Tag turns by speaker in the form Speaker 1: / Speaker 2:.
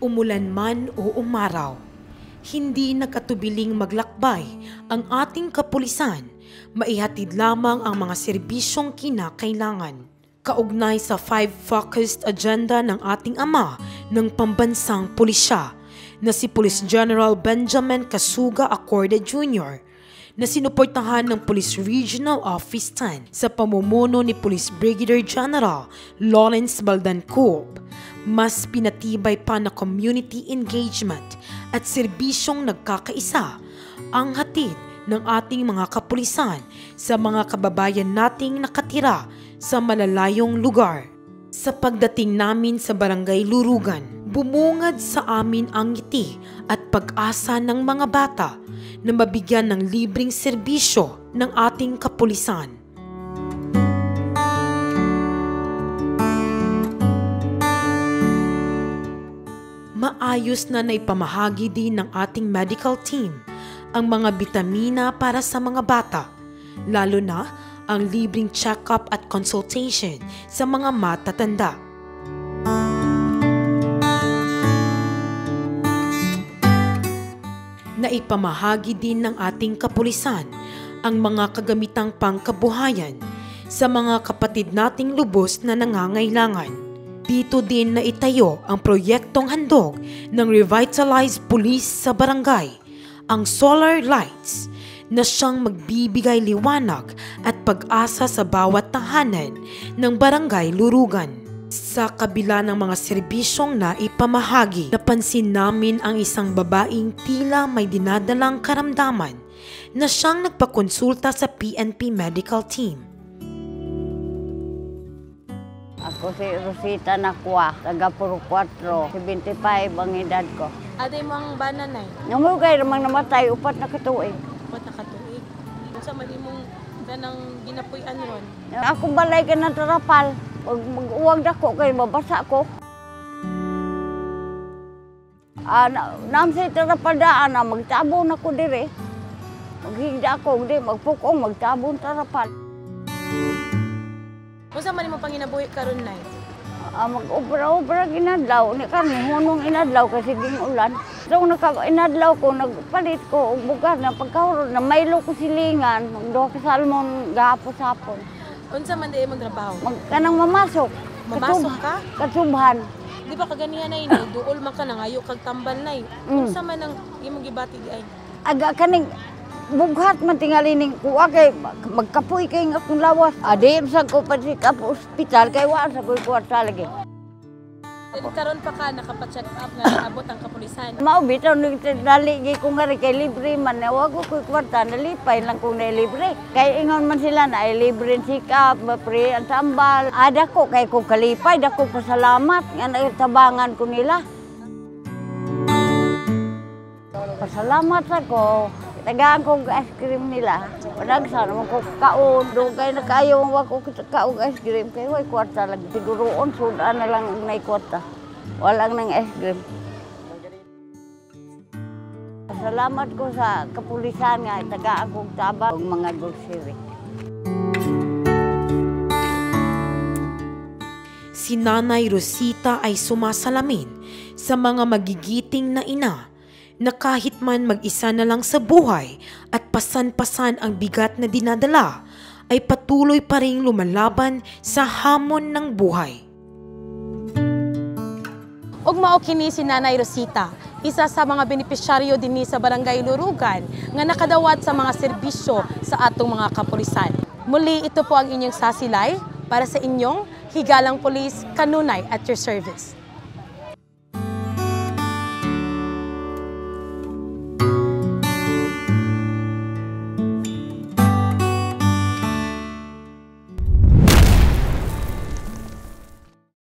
Speaker 1: Umulan man o umaraw, hindi nagkatubiling maglakbay ang ating kapulisan, maihatid lamang ang mga serbisyong kinakailangan. Kaugnay sa 5 focused agenda ng ating ama ng pambansang pulisya na si Police General Benjamin Casuga Acorde Jr., na sinuportahan ng Police Regional Office 10 sa pamumuno ni Police Brigadier General Lawrence Baldancoob. Mas pinatibay pa na community engagement at serbisyong nagkakaisa ang hatid ng ating mga kapulisan sa mga kababayan nating nakatira sa malalayong lugar. Sa pagdating namin sa Barangay Lurugan, bumungad sa amin ang ngiti at pag-asa ng mga bata na mabigyan ng libreng serbisyo ng ating kapulisan. Maayos na naipamahagi din ng ating medical team ang mga bitamina para sa mga bata, lalo na ang libreng check-up at consultation sa mga matatanda. Naipamahagi din ng ating kapulisan ang mga kagamitang pangkabuhayan sa mga kapatid nating lubos na nangangailangan. Dito din naitayo ang proyektong handog ng Revitalized Police sa barangay, ang solar lights, na siyang magbibigay liwanag at pag-asa sa bawat tahanan ng Barangay Lurugan. Sa kabila ng mga serbisyong naipamahagi, napansin namin ang isang babaeng tila may dinadalang karamdaman na siyang nagpakonsulta sa PNP medical team.
Speaker 2: Ako si Rosita Nakwa, taga Puro 4, 75 ang edad ko.
Speaker 3: Aday mo ang bananay?
Speaker 2: Namugay namang namatay, 4 na katuig.
Speaker 3: 4 na katuig. Sa mali mong ganang ginapuy-an ron?
Speaker 2: Ako balay ka ng tarapal. Pag mag-uwag dako kayo, mabasa ko. Namsay tarapal daan na magtabon ako dire. Maghigda ako, hindi, magpukong, magtabon tarapal.
Speaker 3: Kung saan man mo panginabuhi karon nay?
Speaker 2: Mag-obra-obra ginadlaw. Ni kami, hunong inadlaw kasi ding ulan. So, inadlaw ko, nagpalit ko, bugas na pagkahuro, na maylo ko silingan, doon ka salmon, gahapos-hapon.
Speaker 3: Unsa man di mo trabaho?
Speaker 2: Kanang mamasok.
Speaker 3: Mamasok ka?
Speaker 2: Katsubhan.
Speaker 3: Di ba kaganihan nay, duol man ka na ngayo kag tambal nay. Unsa man ang imong gibati di ay?
Speaker 2: Aga kaning bughat man tingali kuha kay magkapoy kay nga akong lawas. Adi sa ko pa sa ospital kay wa sa ko'y kwarta lagi.
Speaker 3: Karon pa ka nakapacheck up nga abot ang kapulisan.
Speaker 2: Mao bitaw ning dali gi ko nga kay libre man na wa ko ko'y kwarta nalipay lang kung na libre. Kay ingon man sila na ay libre check up, free ang tambal. Ada ko kay ko kalipay dako pasalamat nga naitabangan ko nila. Pasalamat ako. Tagaan kong ice cream nila. Panagsa naman ko kaon. Doon kayo na kayo ako kaong ice cream. Kaya way kwarta lang. Siguroon, sudan na lang may kwarta. Walang ng ice cream. Salamat ko sa kapulisan nga. Tagaan kong tabang mga grocery.
Speaker 1: Si Nanay Rosita ay sumasalamin sa mga magigiting na ina na kahit man mag-isa na lang sa buhay at pasan-pasan ang bigat na dinadala, ay patuloy pa ring lumalaban sa hamon ng buhay.
Speaker 3: Og mao kini si Nanay Rosita, isa sa mga benepisyaryo dinhi sa Barangay Lurugan nga nakadawat sa mga serbisyo sa atong mga kapulisan. Muli, ito po ang inyong sasilay para sa inyong higalang pulis, kanunay at your service.